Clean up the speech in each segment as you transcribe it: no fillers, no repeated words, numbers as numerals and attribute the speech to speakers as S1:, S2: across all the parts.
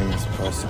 S1: famous person.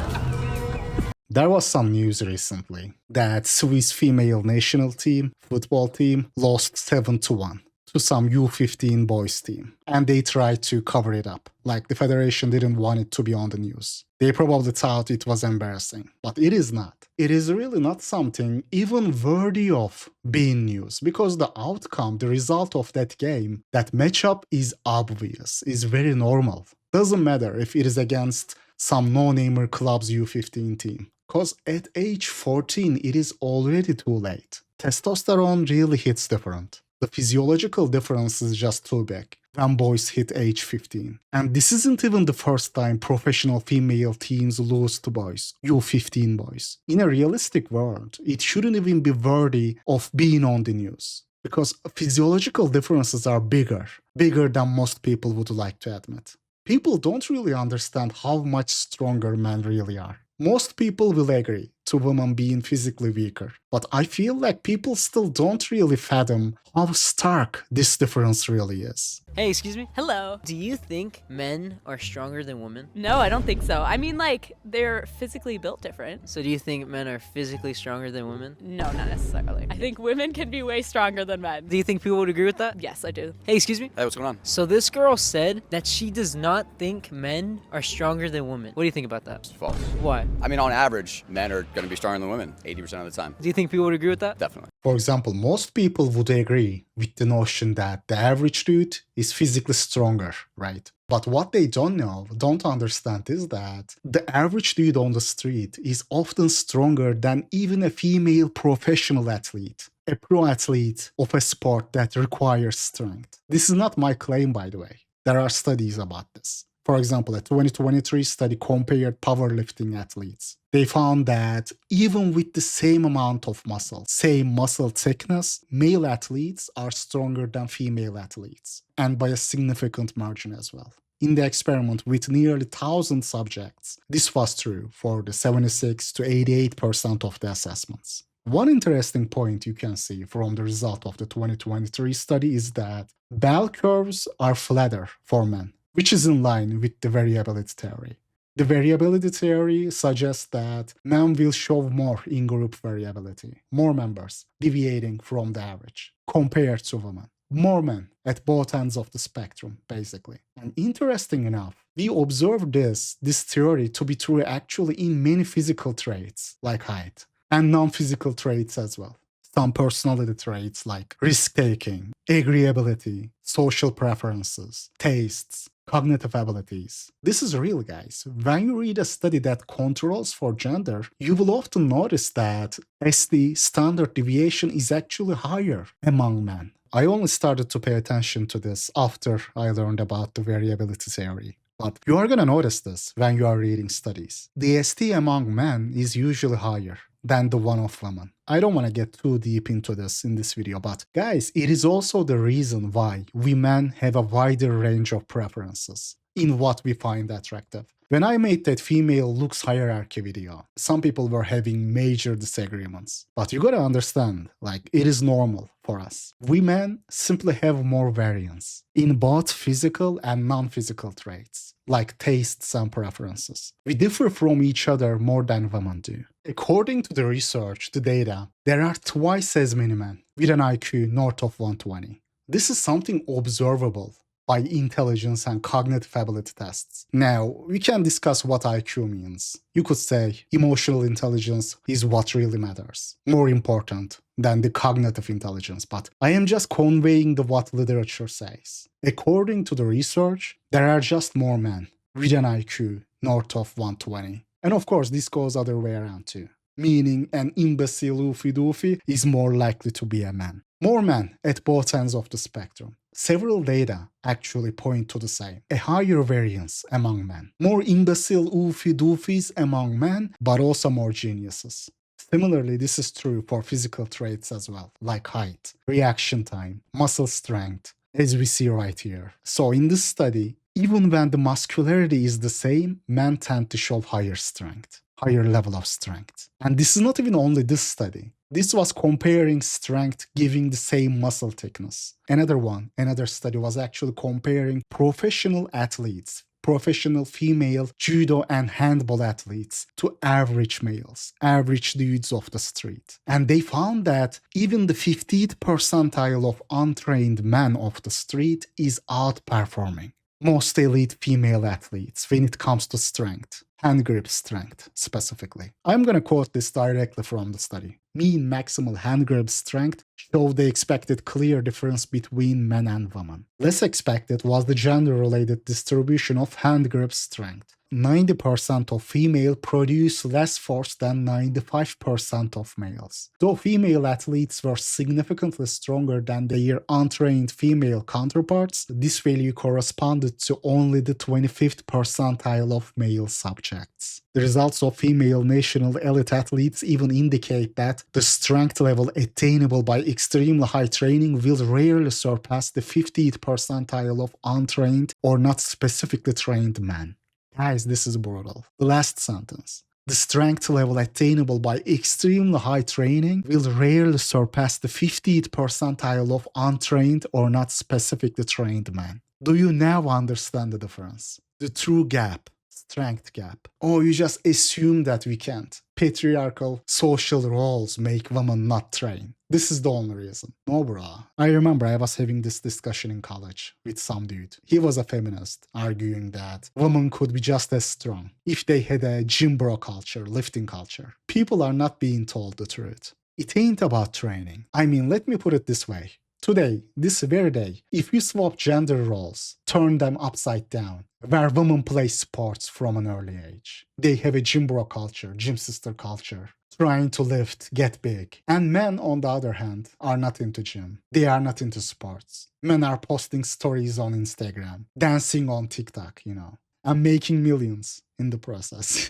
S2: There was some news recently that Swiss female national team, football team, lost 7-1 to some U15 boys team. And they tried to cover it up. Like the federation didn't want it to be on the news. They probably thought it was embarrassing. But it is not. It is really not something even worthy of being news. Because the outcome, the result of that game, that matchup is obvious, is very normal. Doesn't matter if it is against some no-namer club's U15 team. Because at age 14, it is already too late. Testosterone really hits different. The physiological difference is just too big when boys hit age 15. And this isn't even the first time professional female teams lose to boys, U15 boys. In a realistic world, it shouldn't even be worthy of being on the news. Because physiological differences are bigger than most people would like to admit. People don't really understand how much stronger men really are. Most people will agree to women being physically weaker, but I feel like people still don't really fathom how stark this difference really is.
S3: Hey, excuse me?
S4: Hello.
S3: Do you think men are stronger than women?
S4: No, I don't think so. I mean, like, they're physically built different.
S3: So do you think men are physically stronger than women?
S4: No, not necessarily. I think women can be way stronger than men.
S3: Do you think people would agree with that?
S4: Yes, I do.
S3: Hey, excuse me?
S1: Hey, what's going on?
S3: So this girl said that she does not think men are stronger than women. What do you think about that?
S1: It's false.
S3: Why?
S1: I mean, on average, men are going to be stronger than women 80% of the time.
S3: Do you think people would agree with that?
S1: Definitely.
S2: For example, most people would agree with the notion that the average dude is physically stronger, right? But what they don't understand is that the average dude on the street is often stronger than even a female professional athlete, a pro athlete of a sport that requires strength. This is not my claim, by the way. There are studies about this. For example, a 2023 study compared powerlifting athletes. They found that even with the same amount of muscle, same muscle thickness, male athletes are stronger than female athletes, and by a significant margin as well. In the experiment with nearly 1,000 subjects, this was true for the 76 to 88% of the assessments. One interesting point you can see from the result of the 2023 study is that bell curves are flatter for men, which is in line with the variability theory. The variability theory suggests that men will show more in-group variability, more members deviating from the average, compared to women. More men at both ends of the spectrum, basically. And interesting enough, we observe this theory to be true actually in many physical traits, like height, and non-physical traits as well. Some personality traits like risk-taking, agreeability, social preferences, tastes, cognitive abilities. This is real, guys. When you read a study that controls for gender, you will often notice that SD standard deviation is actually higher among men. I only started to pay attention to this after I learned about the variability theory. But you are gonna notice this when you are reading studies. The ST among men is usually higher than the one of women. I don't want to get too deep into this in this video, but guys, it is also the reason why we men have a wider range of preferences in what we find attractive. When I made that female looks hierarchy video, some people were having major disagreements. But you gotta understand, like, it is normal for us. We men simply have more variance in both physical and non-physical traits, like tastes and preferences. We differ from each other more than women do. According to the research, the data, there are twice as many men with an IQ north of 120. This is something observable by intelligence and cognitive ability tests. Now, we can discuss what IQ means. You could say emotional intelligence is what really matters, more important than the cognitive intelligence, but I am just conveying what literature says. According to the research, there are just more men with an IQ north of 120. And of course, this goes other way around too, meaning an imbecile oofy-doofy is more likely to be a man. More men at both ends of the spectrum. Several data actually point to the same, a higher variance among men. More imbecile oofy-doofies among men, but also more geniuses. Similarly, this is true for physical traits as well, like height, reaction time, muscle strength, as we see right here. So in this study, even when the muscularity is the same, men tend to show higher strength, higher level of strength. And this is not even only this study. This was comparing strength giving the same muscle thickness. Another study was actually comparing professional athletes, professional female judo and handball athletes to average males, average dudes off the street. And they found that even the 50th percentile of untrained men off the street is outperforming most elite female athletes when it comes to strength, hand grip strength specifically. I'm going to quote this directly from the study. Mean maximal hand grip strength showed the expected clear difference between men and women. Less expected was the gender-related distribution of hand grip strength. 90% of female produce less force than 95% of males. Though female athletes were significantly stronger than their untrained female counterparts, this value corresponded to only the 25th percentile of male subjects. The results of female national elite athletes even indicate that the strength level attainable by extremely high training will rarely surpass the 50th percentile of untrained or not specifically trained men. Guys, this is brutal. The last sentence. The strength level attainable by extremely high training will rarely surpass the 50th percentile of untrained or not specifically trained men. Do you now understand the difference? The true gap. Strength gap. Oh, you just assume that we can't. Patriarchal social roles make women not train. This is the only reason. No, bro. I remember I was having this discussion in college with some dude. He was a feminist, arguing that women could be just as strong if they had a gym bro culture, lifting culture. People are not being told the truth. It ain't about training. I mean, let me put it this way. Today, this very day, if you swap gender roles, turn them upside down, where women play sports from an early age. They have a gym bro culture, gym sister culture, trying to lift, get big. And men, on the other hand, are not into gym. They are not into sports. Men are posting stories on Instagram, dancing on TikTok, and making millions in the process.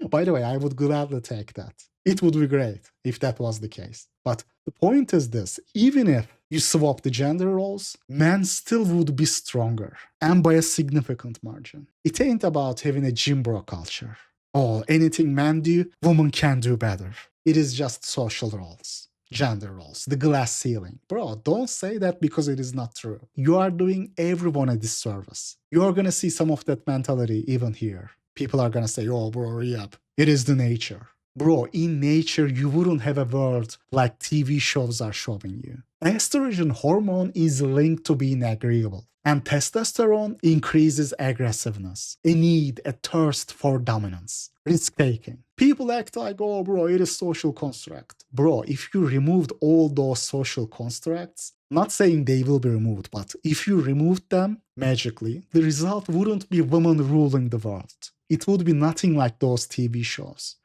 S2: By the way, I would gladly take that. It would be great if that was the case. But the point is this, even if you swap the gender roles, men still would be stronger, and by a significant margin. It ain't about having a gym bro culture. Oh, anything men do, women can do better. It is just social roles, gender roles, the glass ceiling. Bro, don't say that because it is not true. You are doing everyone a disservice. You are gonna see some of that mentality even here. People are gonna say, oh bro, yep, it is the nature. Bro, in nature, you wouldn't have a world like TV shows are showing you. Estrogen hormone is linked to being agreeable, and testosterone increases aggressiveness, a need, a thirst for dominance, risk-taking. People act like, oh bro, it is social construct. Bro, if you removed all those social constructs, not saying they will be removed, but if you removed them, magically, the result wouldn't be women ruling the world. It would be nothing like those TV shows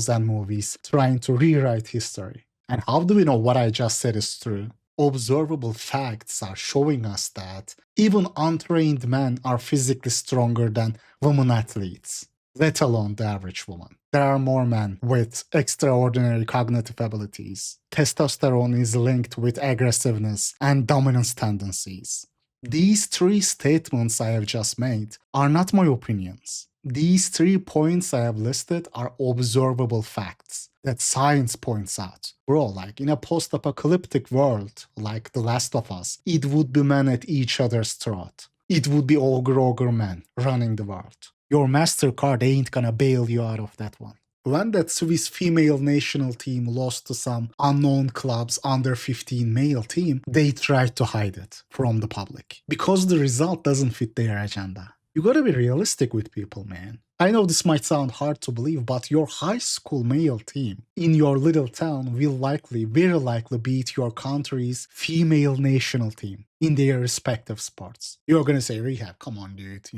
S2: and movies trying to rewrite history. And how do we know what I just said is true? Observable facts are showing us that even untrained men are physically stronger than women athletes, let alone the average woman. There are more men with extraordinary cognitive abilities. Testosterone is linked with aggressiveness and dominance tendencies. These three statements I have just made are not my opinions. These 3 points I have listed are observable facts that science points out. Bro, like in a post-apocalyptic world, like The Last of Us, it would be men at each other's throat. It would be ogre men running the world. Your MasterCard ain't gonna bail you out of that one. When that Swiss female national team lost to some unknown club's under 15 male team, they tried to hide it from the public because the result doesn't fit their agenda. You gotta be realistic with people, man. I know this might sound hard to believe, but your high school male team in your little town will very likely beat your country's female national team in their respective sports. You're gonna say, Rehab, come on, dude,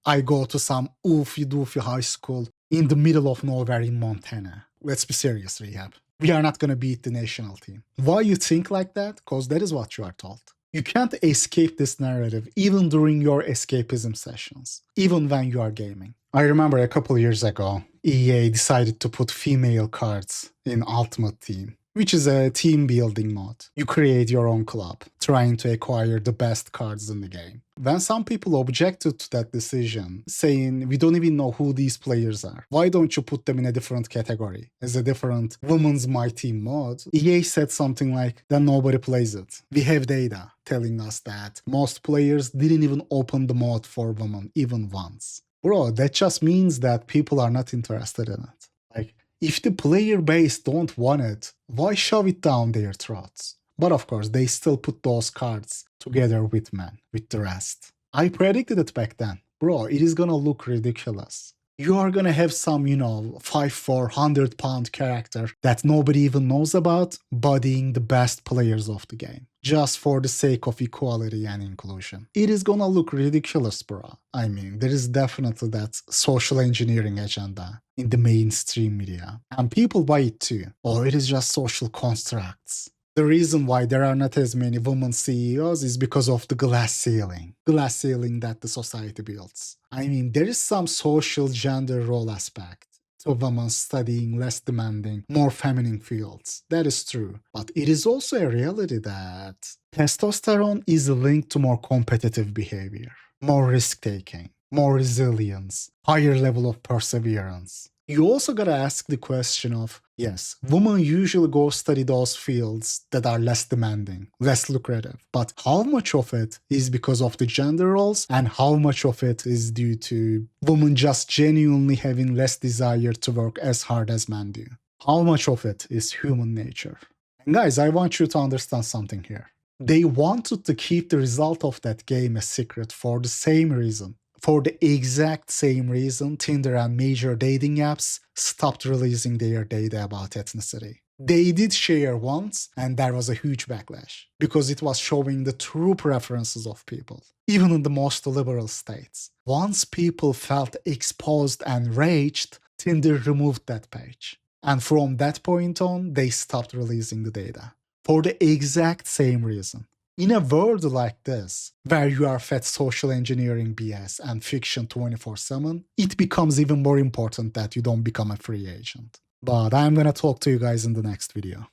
S2: I go to some oofy-doofy high school in the middle of nowhere in Montana. Let's be serious, Rehab. We are not gonna beat the national team. Why you think like that? Because that is what you are told. You can't escape this narrative even during your escapism sessions, even when you are gaming. I remember a couple years ago, EA decided to put female cards in Ultimate Team. which is a team building mod. You create your own club, trying to acquire the best cards in the game. When some people objected to that decision, saying, we don't even know who these players are, why don't you put them in a different category, as a different Women's My Team mod, EA said something like, then nobody plays it. We have data telling us that most players didn't even open the mod for women even once. Bro, that just means that people are not interested in it. Like, if the player base don't want it, why shove it down their throats? But of course, they still put those cards together with men, with the rest. I predicted it back then. Bro, it is gonna look ridiculous. You are gonna have some, 5'4", 100-pound character that nobody even knows about, bodying the best players of the game, just for the sake of equality and inclusion. It is gonna look ridiculous, bro. I mean, there is definitely that social engineering agenda in the mainstream media. And people buy it too. Or it is just social constructs. The reason why there are not as many women CEOs is because of the glass ceiling that the society builds. I mean, there is some social gender role aspect to women studying less demanding, more feminine fields. That is true. But it is also a reality that testosterone is linked to more competitive behavior, more risk-taking, more resilience, higher level of perseverance. You also gotta ask the question of, yes, women usually go study those fields that are less demanding, less lucrative, but how much of it is because of the gender roles and how much of it is due to women just genuinely having less desire to work as hard as men do? How much of it is human nature? And guys, I want you to understand something here. They wanted to keep the result of that game a secret for the same reason. For the exact same reason, Tinder and major dating apps stopped releasing their data about ethnicity. They did share once, and there was a huge backlash, because it was showing the true preferences of people, even in the most liberal states. Once people felt exposed and raged, Tinder removed that page. And from that point on, they stopped releasing the data. For the exact same reason. In a world like this, where you are fed social engineering BS and fiction 24/7, it becomes even more important that you don't become a free agent. But I'm gonna talk to you guys in the next video.